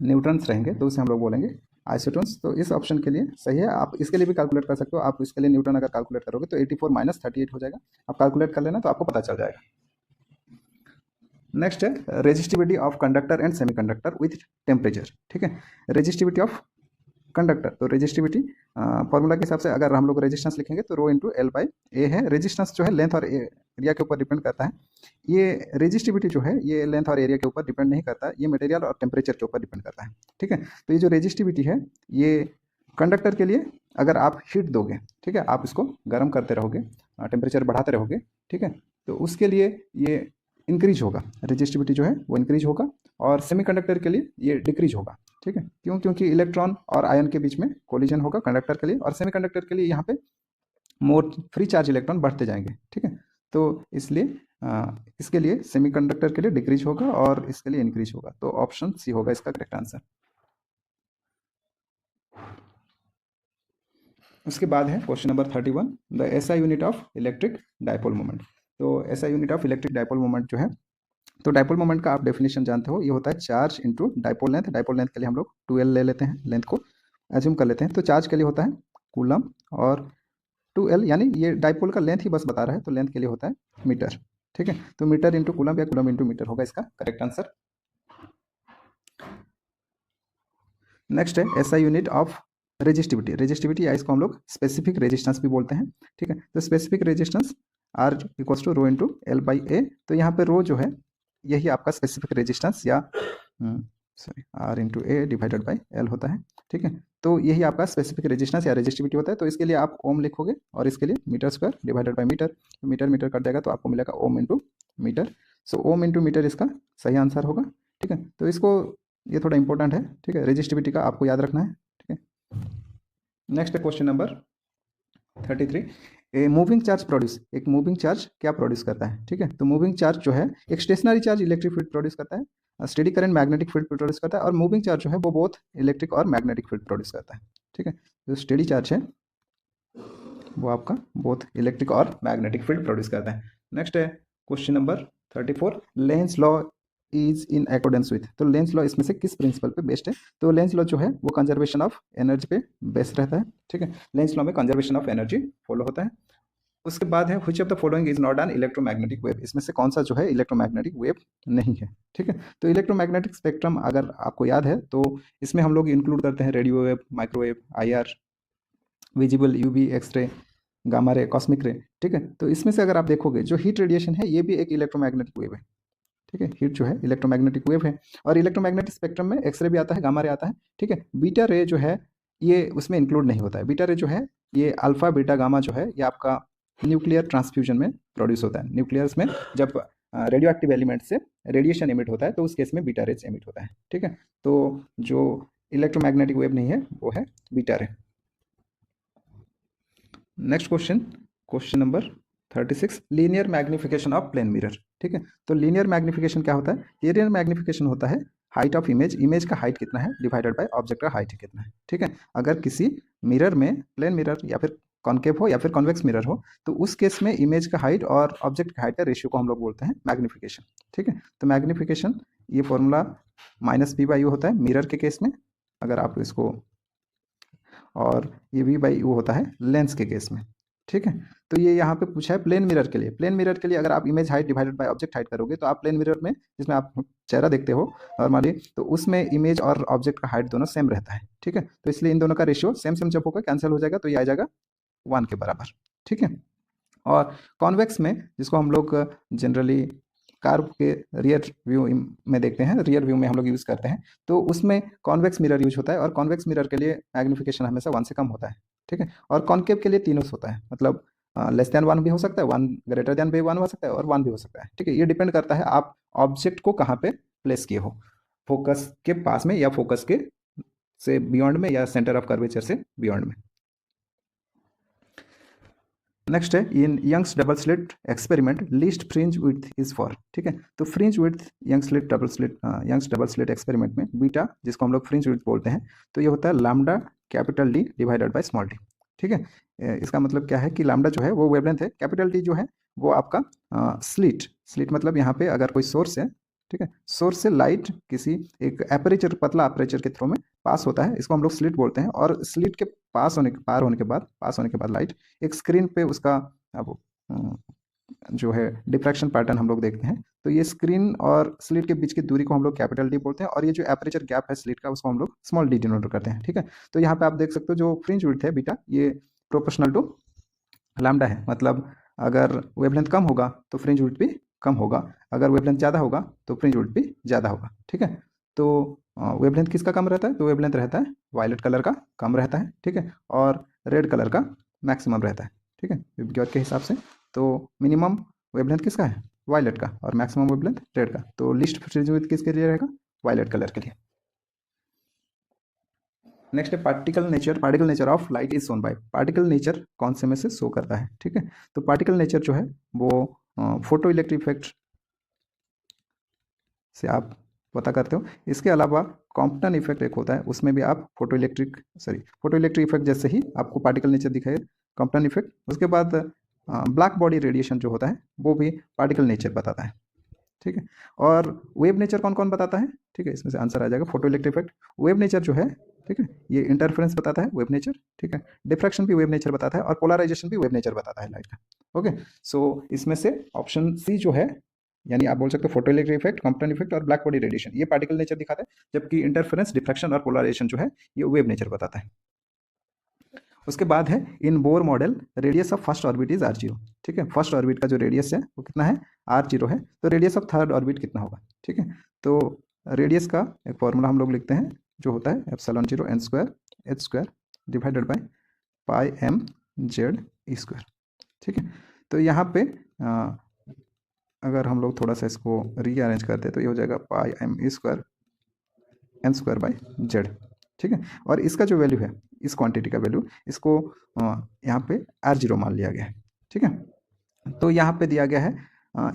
S1: न्यूट्रॉन्स रहेंगे तो उसे हम लोग बोलेंगे आइसोटोन्स। तो इस ऑप्शन के लिए सही है। आप इसके लिए भी कैलकुलेट कर सकते हो। आप इसके लिए न्यूट्रॉन अगर कैलकुलेट करोगे तो 84 माइनस 38 हो जाएगा। आप कैलकुलेट कर लेना तो आपको पता चल जाएगा। नेक्स्ट है resistivity of conductor and semiconductor with temperature. ठीक है, रेजिस्टिविटी ऑफ कंडक्टर, तो रेजिस्टिविटी फॉर्मूला के हिसाब से अगर हम लोग रेजिस्टेंस लिखेंगे तो रो इंटू एल बाई ए है। रेजिस्टेंस जो है लेंथ और एरिया के ऊपर डिपेंड करता है। ये रेजिस्टिविटी जो है ये लेंथ और एरिया के ऊपर डिपेंड नहीं करता, ये मटेरियल और टेम्परेचर के ऊपर डिपेंड करता है। ठीक है, तो ये जो रेजिस्टिविटी है ये कंडक्टर के लिए अगर आप हीट दोगे, ठीक है, आप इसको गर्म करते रहोगे, टेम्परेचर बढ़ाते रहोगे, ठीक है, तो उसके लिए ये इंक्रीज होगा, रेजिस्टिविटी जो है वो इंक्रीज होगा। और सेमीकंडक्टर के लिए ये डिक्रीज होगा। ठीक है, क्यों? क्योंकि इलेक्ट्रॉन और आयन के बीच में कोलिजन होगा कंडक्टर के लिए, और सेमीकंडक्टर के लिए यहाँ पे मोर फ्री चार्ज इलेक्ट्रॉन बढ़ते जाएंगे। ठीक है, तो इसलिए इसके लिए सेमीकंडक्टर के लिए डिक्रीज होगा और इसके लिए इंक्रीज होगा। तो ऑप्शन सी होगा इसका करेक्ट आंसर। उसके बाद है question number 31, the SI unit of electric dipole moment. तो SI unit of electric dipole moment जो है, तो डायपोल मोमेंट का आप डेफिनेशन जानते हो, ये होता है charge into dipole length. Dipole length के लिए हम लोग 2L ले लेते हैं, लेंथ को एज्यूम कर लेते हैं। तो चार्ज के लिए होता है कूलम, और 2L यानी ये डायपोल का लेंथ ही बस बता रहा है, तो लेंथ के लिए होता है मीटर। ठीक है, तो मीटर इंटू कूलम या कूलम इंटू मीटर होगा इसका करेक्ट आंसर। नेक्स्ट है SI unit of resistivity. Resistivity या इसको हम लोग स्पेसिफिक रेजिस्टेंस भी बोलते हैं। ठीक है, तो specific resistance R equals to rho into L by A. तो यहाँ पे रो जो है यही आपका स्पेसिफिक रेजिस्टेंस या sorry R into A divided by L होता है। ठीक है, तो यही आपका स्पेसिफिक रेजिस्टेंस या रेजिस्टिविटी होता है। तो इसके लिए आप ओम लिखोगे और इसके लिए metre square divided by metre. तो मीटर मीटर कट जाएगा तो आपको मिलेगा ohm into metre. So ohm into metre इसका सही आंसर होगा। ठीक है, तो इसको ये थोड़ा इंपॉर्टेंट है। ठीक है, रेजिस्टिविटी का आपको याद रखना है। ठीक है, नेक्स्ट है question number 33, a moving charge produce. एक मूविंग चार्ज क्या प्रोड्यूस करता है? ठीक है, तो मूविंग चार्ज जो है एक stationary charge electric field produce करता है, steady current magnetic field produce करता है, और मूविंग चार्ज जो है वो बोथ इलेक्ट्रिक और मैग्नेटिक फील्ड प्रोड्यूस करता है। ठीक है, जो स्टेडी चार्ज है वो आपका बोथ इलेक्ट्रिक और मैग्नेटिक फील्ड प्रोड्यूस करता है। नेक्स्ट है question number 34, Lenz law is in accordance with. तो लेंस लॉ इसमें से किस प्रिंसिपल पे बेस्ड है? तो लेंस लॉ जो है वो कंजर्वेशन ऑफ एनर्जी पे बेस्ड रहता है। ठीक है, लेंस लॉ में कंजर्वेशन ऑफ एनर्जी फॉलो होता है। उसके बाद है which of the following is not an electromagnetic wave. इसमें से कौन सा जो है इलेक्ट्रोमैग्नेटिक वेव नहीं है? ठीक है, तो इलेक्ट्रोमैग्नेटिक स्पेक्ट्रम अगर आपको याद है तो इसमें हम लोग इंक्लूड करते हैं radio wave, microwave, IR, visible, UV, X ray, gamma ray, cosmic ray. ठीक है, तो इसमें से अगर आप देखोगे जो हीट रेडिएशन है ये भी एक इलेक्ट्रोमैग्नेटिक वेव है। ठीक है, हीट जो है इलेक्ट्रोमैग्नेटिक वेव है। और इलेक्ट्रोमैग्नेटिक स्पेक्ट्रम में एक्सरे भी आता है, गामा रे आता है। ठीक है, बीटा रे जो है ये उसमें इंक्लूड नहीं होता है। बीटा रे जो है ये अल्फा बीटा गामा जो है ये आपका न्यूक्लियर ट्रांसफ्यूजन में प्रोड्यूस होता है। न्यूक्लियस में जब रेडियो एक्टिव एलिमेंट से रेडिएशन एमिट होता है तो उस केस में बीटा रेज एमिट होता है। ठीक है, तो जो इलेक्ट्रोमैग्नेटिक वेव नहीं है वो है beta ray. Next question, question number 36, linear magnification of plane mirror. ठीक है, तो लीनियर मैग्निफिकेशन क्या होता है? लीनियर मैग्निफिकेशन होता है हाइट ऑफ इमेज, इमेज का हाइट कितना है डिवाइडेड बाय ऑब्जेक्ट का हाइट कितना है। ठीक है, अगर किसी मिरर में, प्लेन मिरर या फिर कॉनकेव हो या फिर कॉन्वेक्स मिरर हो, तो उस केस में इमेज का हाइट और ऑब्जेक्ट का हाइट का रेशियो को हम लोग बोलते हैं मैग्निफिकेशन। ठीक है, तो मैग्निफिकेशन ये फॉर्मूला -b/u होता है मिरर के केस में, अगर आप इसको, और ये v/u होता है लेंस के केस में। ठीक है, तो ये यहाँ पे पूछा है प्लेन मिरर के लिए। प्लेन मिरर के लिए अगर आप image height divided by object height करोगे, तो आप प्लेन मिरर में जिसमें आप चेहरा देखते हो नॉर्मली, तो उसमें इमेज और ऑब्जेक्ट का हाइट दोनों सेम रहता है। ठीक है, तो इसलिए इन दोनों का रेशियो सेम सेम जब होगा कैंसिल हो जाएगा, तो ये आ जाएगा 1 के बराबर। ठीक है, और कॉन्वेक्स में जिसको हम लोग जनरली कार के रियर व्यू में देखते हैं, रियर व्यू में हम लोग यूज़ करते हैं, तो उसमें कॉन्वेक्स मिरर यूज होता है, और कॉन्वेक्स मिरर के लिए मैग्निफिकेशन हमेशा 1 से कम होता है। ठीक है, और कॉनकेव के लिए तीनों होता है, मतलब लेस देन 1 भी हो सकता है, 1 ग्रेटर देन भी 1 हो सकता है, और 1 भी हो सकता है। ठीक है, ये डिपेंड करता है आप ऑब्जेक्ट को कहाँ पे प्लेस किए हो, फोकस के पास में या फोकस के से बियॉन्ड में या सेंटर ऑफ कर्वेचर से बियॉन्ड में। नेक्स्ट है in Young's double slit experiment least fringe width is for. ठीक है, तो fringe width Young's double slit experiment में बीटा, जिसको हम लोग फ्रिंज विड्थ बोलते हैं, तो ये होता है lambda capital D divided by small D. ठीक है, इसका मतलब क्या है कि लैम्डा जो है वो वेवलेंथ है, कैपिटल डी जो है वो आपका स्लिट मतलब यहाँ पे अगर कोई सोर्स है, ठीक है, सोर्स से लाइट किसी एक एपरेचर, पतला एपरेचर के थ्रू में पास होता है, इसको हम लोग स्लिट बोलते हैं, और स्लिट के पार होने के बाद लाइट एक स्क्रीन पे उसका अब जो है डिफ्रैक्शन पैटर्न हम लोग देखते हैं, तो ये स्क्रीन और स्लिट के बीच की दूरी को हम लोग कैपिटल डी बोलते हैं, और ये जो एपरेचर गैप है स्लिट का उसको हम लोग स्मॉल डी डिनोट करते हैं। ठीक है, तो यहाँ पे आप देख सकते हो जो फ्रिंज विड्थ है बीटा, ये प्रोपोर्शनल टू लैम्डा है, मतलब अगर वेवलेंथ कम होगा तो फ्रिंज विड्थ भी कम होगा, अगर वेवलेंथ ज़्यादा होगा तो फ्रिंज विड्थ भी ज़्यादा होगा। ठीक है, तो वेवलेंथ किसका कम रहता है, तो वेवलेंथ रहता है वायलेट कलर का कम रहता है। ठीक है, और रेड कलर का मैक्सिमम रहता है। ठीक है, विबग्योर के हिसाब से, तो मिनिमम वेवलेंथ किसका है, वायलेट का, और मैक्सिमम वेवलेंथ रेड का, तो लिस्ट फ्रिंज विड्थ किसके लिए रहेगा, वायलेट कलर के लिए। नेक्स्ट है particle nature of light is shown by. Particle nature कौन से में से शो करता है। ठीक है, तो पार्टिकल नेचर जो है वो फोटो इलेक्ट्रिक इफेक्ट से आप पता करते हो। इसके अलावा कॉम्पटन इफेक्ट एक होता है, उसमें भी आप फोटो इलेक्ट्रिक इफेक्ट जैसे ही आपको पार्टिकल नेचर दिखाएगा, कॉम्पटन इफेक्ट। उसके बाद ब्लैक बॉडी रेडिएशन जो होता है वो भी पार्टिकल नेचर बताता है। ठीक है, और वेव नेचर कौन कौन बताता है, ठीक है, इसमें से आंसर आ जाएगा photo electric effect, wave nature जो है। ठीक है, ये इंटरफेरेंस बताता है वेव नेचर। ठीक है, डिफ्रैक्शन भी वेव नेचर बताता है, और पोलराइजेशन भी वेव नेचर बताता है लाइट का। ओके, सो इसमें से ऑप्शन सी जो है, यानी आप बोल सकते हो photo electric effect, Compton effect और ब्लैक बॉडी रेडिएशन, ये पार्टिकल नेचर दिखाता है, जबकि इंटरफेरेंस, डिफ्रैक्शन और पोलराइजेशन जो है ये वेव नेचर बताता है। उसके बाद है in Bohr model radius of first orbit is r0। ठीक है, फर्स्ट ऑर्बिट का जो रेडियस है वो कितना है, r0 है, तो रेडियस ऑफ थर्ड ऑर्बिट कितना होगा। ठीक है, तो रेडियस का एक फॉर्मूला हम लोग लिखते हैं जो होता है ε0 n² divided by pi m z² ठीक है, तो यहाँ पे अगर हम लोग थोड़ा सा इसको रीअरेंज करते हैं तो ये हो जाएगा पाई m² n² बाय z। ठीक है, और इसका जो वैल्यू है, इस क्वांटिटी का वैल्यू, इसको यहाँ पे r0 मान लिया गया है। ठीक है, तो यहाँ पे दिया गया है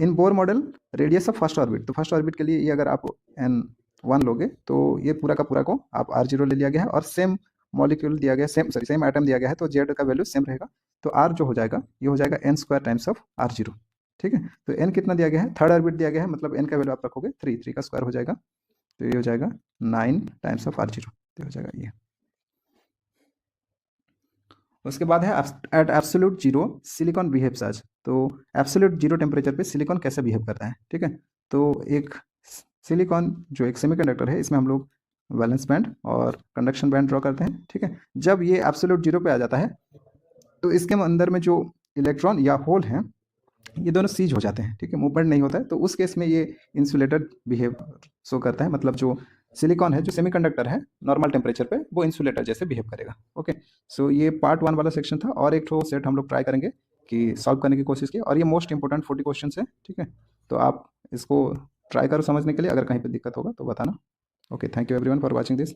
S1: in Bohr model radius of first orbit, तो फर्स्ट ऑर्बिट के लिए ये अगर आप n1 लोगे तो ये पूरा का पूरा को आप r0 ले लिया गया है, और सेम मॉलिक्यूल दिया गया है, सेम एटम दिया गया है, तो z का वैल्यू सेम रहेगा, तो r जो हो जाएगा ये हो जाएगा n² टाइम्स ऑफ r0। ठीक है, तो n कितना दिया गया है, थर्ड ऑर्बिट दिया गया है, मतलब n का वैल्यू आप रखोगे 3 का स्क्वायर हो जाएगा, तो ये हो जाएगा 9 टाइम्स ऑफ r0, तो हो जाएगा ये। उसके बाद है at absolute zero silicon behaves as, तो एब्सोल्यूट जीरो टेम्परेचर पे सिलिकॉन कैसे बिहेव करता है। ठीक है, तो एक सिलिकॉन जो एक सेमीकंडक्टर है, इसमें हम लोग वैलेंस बैंड और कंडक्शन बैंड ड्रॉ करते हैं। ठीक है, जब ये एब्सोल्यूट जीरो पे आ जाता है तो इसके अंदर में जो इलेक्ट्रॉन या होल हैं ये दोनों सीज हो जाते हैं। ठीक है, मूवमेंट नहीं होता है, तो उस केस में ये इंसुलेटेड बिहेव शो करता है, मतलब जो सिलिकॉन है, जो सेमीकंडक्टर है, नॉर्मल टेम्परेचर पे वो इंसुलेटर जैसे बिहेव करेगा। ओके, सो ये पार्ट 1 वाला सेक्शन था, और एक ठो सेट हम लोग ट्राई करेंगे कि सॉल्व करने की कोशिश की, और ये मोस्ट इंपॉर्टेंट 40 क्वेश्चन है। ठीक है, तो आप इसको ट्राई करो समझने के लिए, अगर कहीं पर दिक्कत होगा तो बताना। Okay, thank you everyone for watching this.